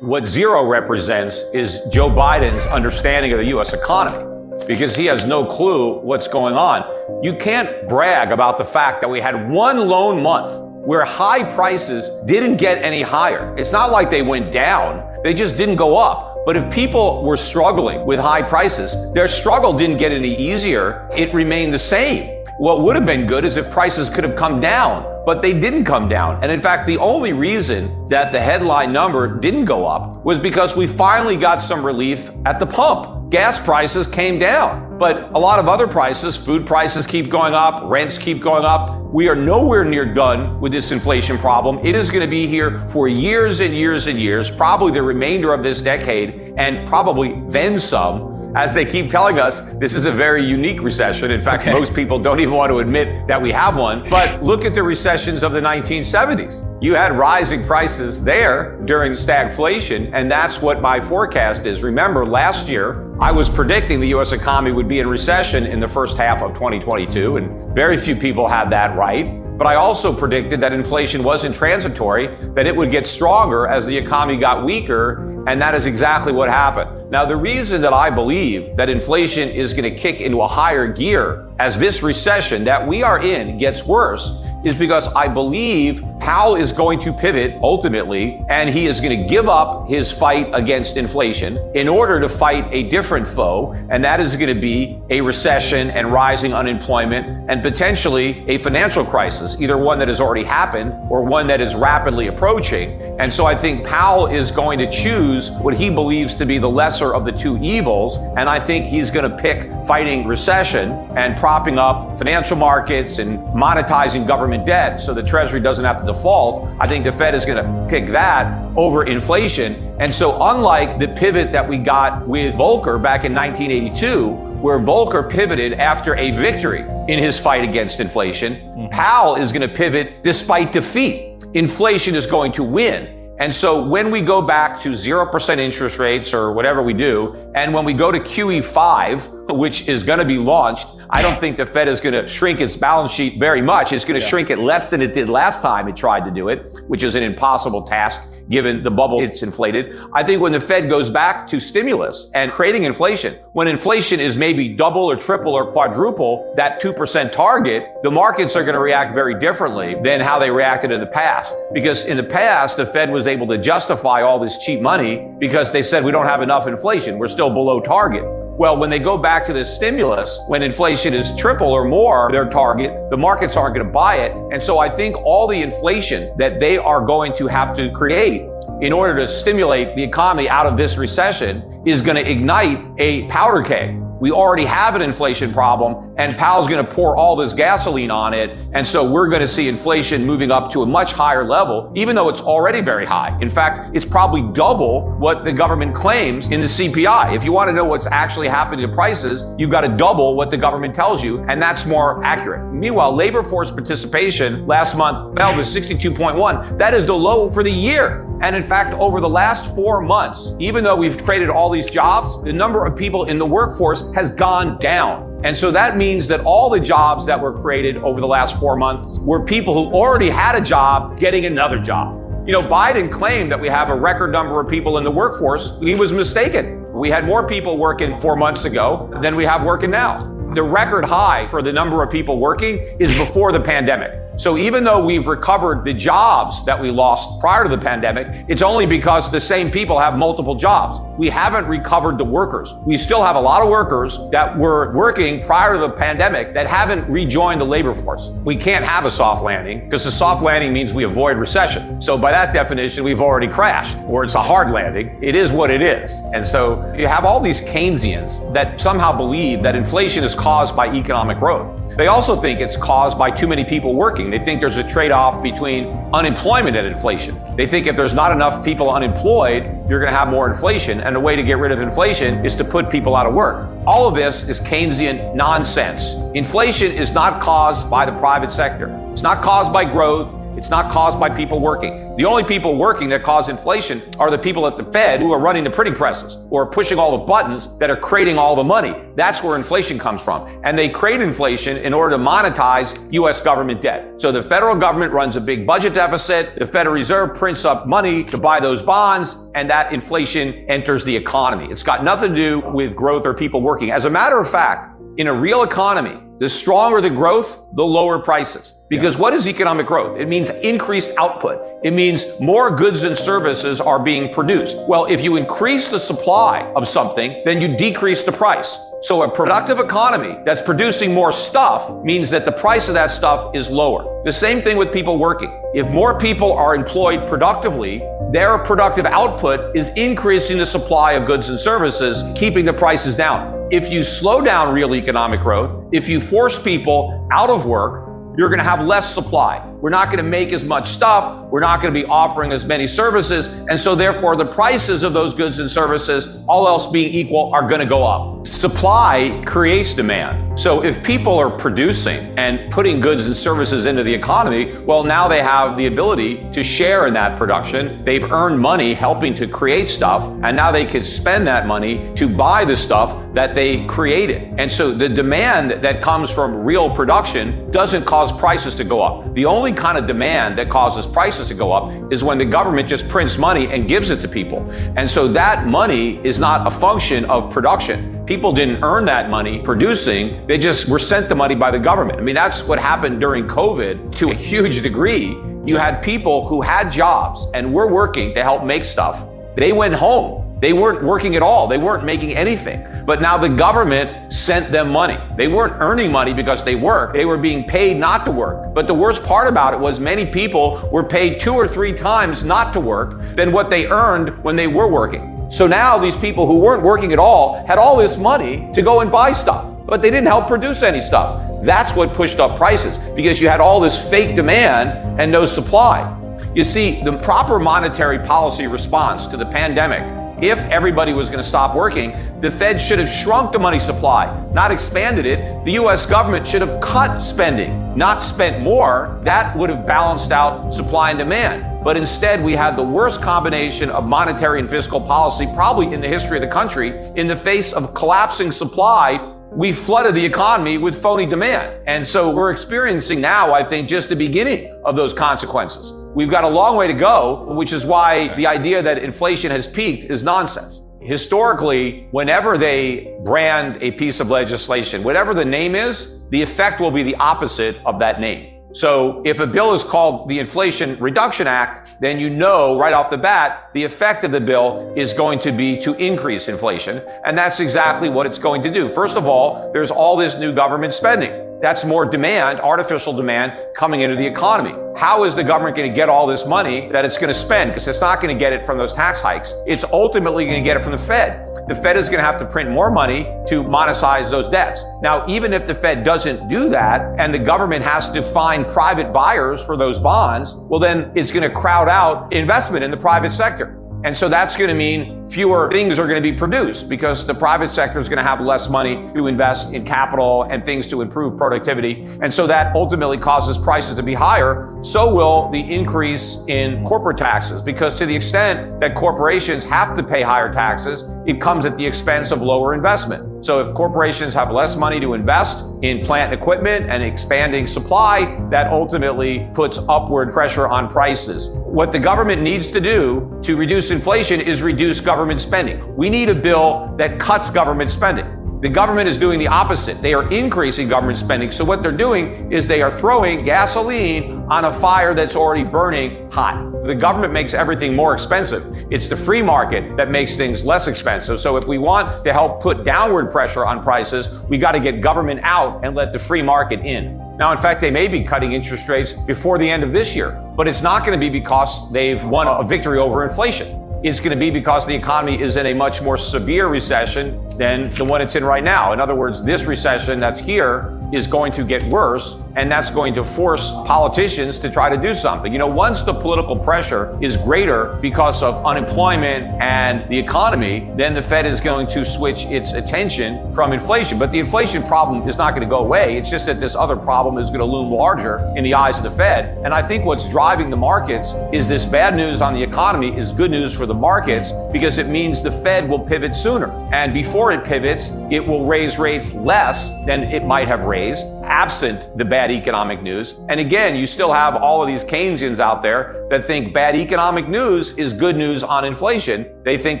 What zero represents is Joe Biden's understanding of the U.S. economy, because he has no clue what's going on. You can't brag about the fact that we had one lone month where high prices didn't get any higher. It's not like they went down, they just didn't go up. But if people were struggling with high prices, their struggle didn't get any easier, it remained the same. What would have been good is if prices could have come down, but they didn't come down. And in fact, the only reason that the headline number didn't go up was because we finally got some relief at the pump. Gas prices came down, but a lot of other prices, food prices keep going up, rents keep going up. We are nowhere near done with this inflation problem. It is going to be here for years and years and years, probably the remainder of this decade, and probably then some. As they keep telling us, this is a very unique recession. In fact, most people don't even want to admit that we have one. But look at the recessions of the 1970s. You had rising prices there during stagflation, and that's what my forecast is. Remember, last year, I was predicting the U.S. economy would be in recession in the first half of 2022, and very few people had that right. But I also predicted that inflation wasn't transitory, that it would get stronger as the economy got weaker, and that is exactly what happened. Now, the reason that I believe that inflation is going to kick into a higher gear as this recession that we are in gets worse is because I believe Powell is going to pivot ultimately, and he is going to give up his fight against inflation in order to fight a different foe, and that is going to be a recession and rising unemployment and potentially a financial crisis, either one that has already happened or one that is rapidly approaching. And so I think Powell is going to choose what he believes to be the lesser of the two evils, and I think he's going to pick fighting recession and propping up financial markets and monetizing government debt so the Treasury doesn't have to default. I think the Fed is going to pick that over inflation. And so unlike the pivot that we got with Volcker back in 1982, where Volcker pivoted after a victory in his fight against inflation, Powell is going to pivot despite defeat. Inflation is going to win. And so when we go back to 0% interest rates or whatever we do, and when we go to QE5, which is going to be launched, I don't think the Fed is going to shrink its balance sheet very much. It's going to shrink it less than it did last time it tried to do it, which is an impossible task given the bubble it's inflated. I think when the Fed goes back to stimulus and creating inflation, when inflation is maybe double or triple or quadruple that 2% target, the markets are going to react very differently than how they reacted in the past. Because in the past, the Fed was able to justify all this cheap money because they said we don't have enough inflation. We're still below target. Well, when they go back to this stimulus, when inflation is triple or more their target, the markets aren't going to buy it. And so I think all the inflation that they are going to have to create in order to stimulate the economy out of this recession is going to ignite a powder keg. We already have an inflation problem, and Powell's going to pour all this gasoline on it. And so we're going to see inflation moving up to a much higher level, even though it's already very high. In fact, it's probably double what the government claims in the CPI. If you want to know what's actually happening to prices, you've got to double what the government tells you, and that's more accurate. Meanwhile, labor force participation last month fell to 62.1. That is the low for the year. And in fact, over the last 4 months, even though we've created all these jobs, the number of people in the workforce has gone down. And so that means that all the jobs that were created over the last 4 months were people who already had a job getting another job. You know, Biden claimed that we have a record number of people in the workforce. He was mistaken. We had more people working 4 months ago than we have working now. The record high for the number of people working is before the pandemic. So even though we've recovered the jobs that we lost prior to the pandemic, it's only because the same people have multiple jobs. We haven't recovered the workers. We still have a lot of workers that were working prior to the pandemic that haven't rejoined the labor force. We can't have a soft landing because a soft landing means we avoid recession. So by that definition, we've already crashed, or it's a hard landing. It is what it is. And so you have all these Keynesians that somehow believe that inflation is caused by economic growth. They also think it's caused by too many people working. They think there's a trade-off between unemployment and inflation. They think if there's not enough people unemployed, you're going to have more inflation. And the way to get rid of inflation is to put people out of work. All of this is Keynesian nonsense. Inflation is not caused by the private sector. It's not caused by growth. It's not caused by people working. The only people working that cause inflation are the people at the Fed who are running the printing presses or pushing all the buttons that are creating all the money. That's where inflation comes from. And they create inflation in order to monetize U.S. government debt. So the federal government runs a big budget deficit. The Federal Reserve prints up money to buy those bonds, and that inflation enters the economy. It's got nothing to do with growth or people working. As a matter of fact, in a real economy, the stronger the growth, the lower prices. Because what is economic growth? It means increased output. It means more goods and services are being produced. Well, if you increase the supply of something, then you decrease the price. So a productive economy that's producing more stuff means that the price of that stuff is lower. The same thing with people working. If more people are employed productively, their productive output is increasing the supply of goods and services, keeping the prices down. If you slow down real economic growth, if you force people out of work, you're going to have less supply. We're not going to make as much stuff. We're not going to be offering as many services. And so therefore, the prices of those goods and services, all else being equal, are going to go up. Supply creates demand. So if people are producing and putting goods and services into the economy, well, now they have the ability to share in that production. They've earned money helping to create stuff, and now they can spend that money to buy the stuff that they created. And so the demand that comes from real production doesn't cause prices to go up. The only kind of demand that causes prices to go up is when the government just prints money and gives it to people. And so that money is not a function of production. People didn't earn that money producing. They just were sent the money by the government. I mean, that's what happened during COVID to a huge degree. You had people who had jobs and were working to help make stuff. They went home. They weren't working at all. They weren't making anything. But now the government sent them money. They weren't earning money because they worked. They were being paid not to work. But the worst part about it was many people were paid 2 or 3 times not to work than what they earned when they were working. So now these people who weren't working at all had all this money to go and buy stuff, but they didn't help produce any stuff. That's what pushed up prices, because you had all this fake demand and no supply. You see, the proper monetary policy response to the pandemic, if everybody was going to stop working, the Fed should have shrunk the money supply, not expanded it. The U.S. government should have cut spending, not spent more. That would have balanced out supply and demand. But instead, we had the worst combination of monetary and fiscal policy probably in the history of the country. In the face of collapsing supply, we flooded the economy with phony demand. And so we're experiencing now, I think, just the beginning of those consequences. We've got a long way to go, which is why the idea that inflation has peaked is nonsense. Historically, whenever they brand a piece of legislation, whatever the name is, the effect will be the opposite of that name. So if a bill is called the Inflation Reduction Act, then you know right off the bat, the effect of the bill is going to be to increase inflation. And that's exactly what it's going to do. First of all, there's all this new government spending. That's more demand, artificial demand, coming into the economy. How is the government going to get all this money that it's going to spend? Because it's not going to get it from those tax hikes. It's ultimately going to get it from the Fed. The Fed is going to have to print more money to monetize those debts. Now, even if the Fed doesn't do that and the government has to find private buyers for those bonds, well, then it's going to crowd out investment in the private sector. And so that's going to mean fewer things are going to be produced because the private sector is going to have less money to invest in capital and things to improve productivity. And so that ultimately causes prices to be higher. So will the increase in corporate taxes, because to the extent that corporations have to pay higher taxes, it comes at the expense of lower investment. So if corporations have less money to invest in plant and equipment and expanding supply, that ultimately puts upward pressure on prices. What the government needs to do to reduce inflation is reduce government spending. We need a bill that cuts government spending. The government is doing the opposite. They are increasing government spending. So what they're doing is they are throwing gasoline on a fire that's already burning hot. The government makes everything more expensive. It's the free market that makes things less expensive. So if we want to help put downward pressure on prices, we got to get government out and let the free market in. Now, in fact, they may be cutting interest rates before the end of this year, but it's not going to be because they've won a victory over inflation. It's going to be because the economy is in a much more severe recession than the one it's in right now. In other words, this recession that's here is going to get worse, and that's going to force politicians to try to do something. You know, once the political pressure is greater because of unemployment and the economy, then the Fed is going to switch its attention from inflation. But the inflation problem is not going to go away. It's just that this other problem is going to loom larger in the eyes of the Fed. And I think what's driving the markets is this bad news on the economy is good news for the markets, because it means the Fed will pivot sooner. And before it pivots, it will raise rates less than it might have raised, absent the bad economic news. And again, you still have all of these Keynesians out there that think bad economic news is good news on inflation. They think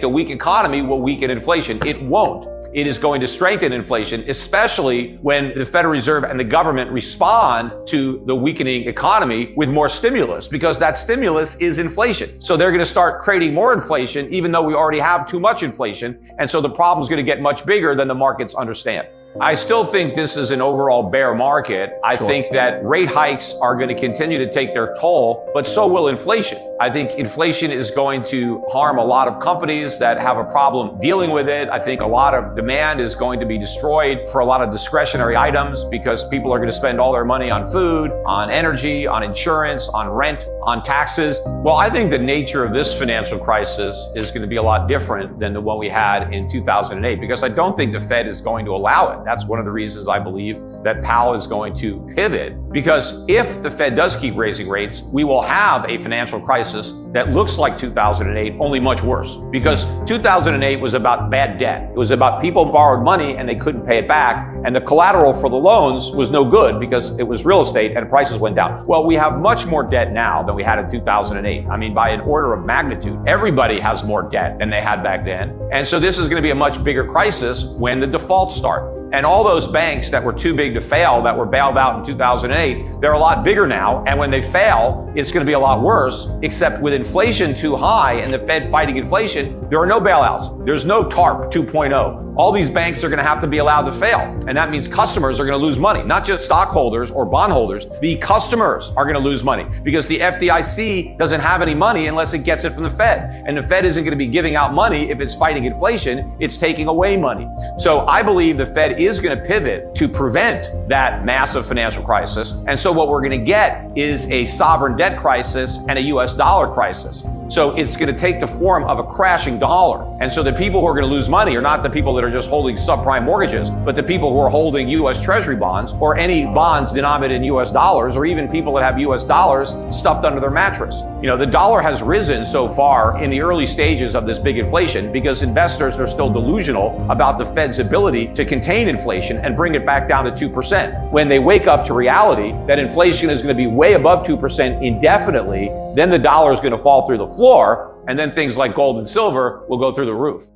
the weak economy will weaken inflation. It won't. It is going to strengthen inflation, especially when the Federal Reserve and the government respond to the weakening economy with more stimulus, because that stimulus is inflation. So they're going to start creating more inflation, even though we already have too much inflation. And so the problem is going to get much bigger than the markets understand. I still think this is an overall bear market. I think that rate hikes are going to continue to take their toll, but so will inflation. I think inflation is going to harm a lot of companies that have a problem dealing with it. I think a lot of demand is going to be destroyed for a lot of discretionary items, because people are going to spend all their money on food, on energy, on insurance, on rent, on taxes. Well, I think the nature of this financial crisis is going to be a lot different than the one we had in 2008, because I don't think the Fed is going to allow it. That's one of the reasons I believe that Powell is going to pivot, because if the Fed does keep raising rates, we will have a financial crisis that looks like 2008, only much worse. Because 2008 was about bad debt. It was about people borrowed money and they couldn't pay it back, and the collateral for the loans was no good because it was real estate and prices went down. Well, we have much more debt now than we had in 2008. I mean, by an order of magnitude. Everybody has more debt than they had back then. And so this is going to be a much bigger crisis when the defaults start. And all those banks that were too big to fail, that were bailed out in 2008, they're a lot bigger now. And when they fail, it's going to be a lot worse, except with inflation too high and the Fed fighting inflation, there are no bailouts. There's no TARP 2.0. All these banks are going to have to be allowed to fail. And that means customers are going to lose money, not just stockholders or bondholders. The customers are going to lose money, because the FDIC doesn't have any money unless it gets it from the Fed. And the Fed isn't going to be giving out money if it's fighting inflation. It's taking away money. So I believe the Fed is going to pivot to prevent that massive financial crisis. And so what we're going to get is a sovereign debt crisis and a US dollar crisis. So it's going to take the form of a crashing dollar. And so the people who are going to lose money are not the people that are just holding subprime mortgages, but the people who are holding US Treasury bonds or any bonds denominated in US dollars, or even people that have US dollars stuffed under their mattress. You know, the dollar has risen so far in the early stages of this big inflation because investors are still delusional about the Fed's ability to contain inflation and bring it back down to 2%. When they wake up to reality that inflation is going to be way above 2% indefinitely, then the dollar is going to fall through the floor, and then things like gold and silver will go through the roof.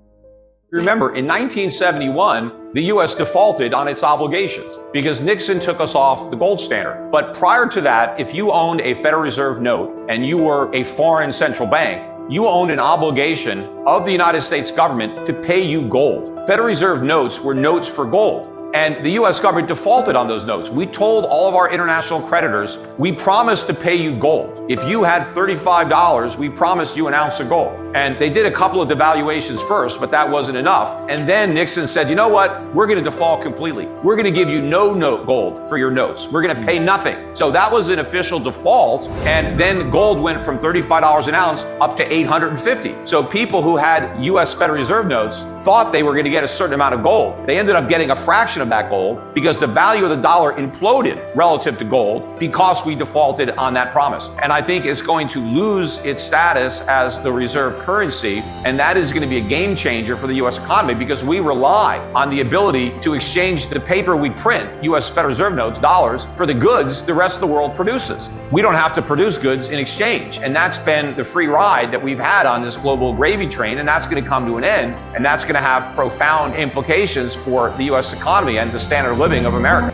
Remember, in 1971, the U.S. defaulted on its obligations because Nixon took us off the gold standard. But prior to that, if you owned a Federal Reserve note and you were a foreign central bank, you owned an obligation of the United States government to pay you gold. Federal Reserve notes were notes for gold. And the U.S. government defaulted on those notes. We told all of our international creditors, we promised to pay you gold. If you had $35, we promised you an ounce of gold. And they did a couple of devaluations first, but that wasn't enough. And then Nixon said, you know what? We're going to default completely. We're going to give you no note gold for your notes. We're going to pay nothing. So that was an official default. And then gold went from $35 an ounce up to $850. So people who had U.S. Federal Reserve notes thought they were going to get a certain amount of gold. They ended up getting a fraction of that gold because the value of the dollar imploded relative to gold because we defaulted on that promise. And I think it's going to lose its status as the reserve currency, and that is going to be a game changer for the U.S. economy because we rely on the ability to exchange the paper we print, U.S. Federal Reserve notes, dollars, for the goods the rest of the world produces. We don't have to produce goods in exchange, and that's been the free ride that we've had on this global gravy train, and that's going to come to an end, and that's going to have profound implications for the U.S. economy and the standard of living of America.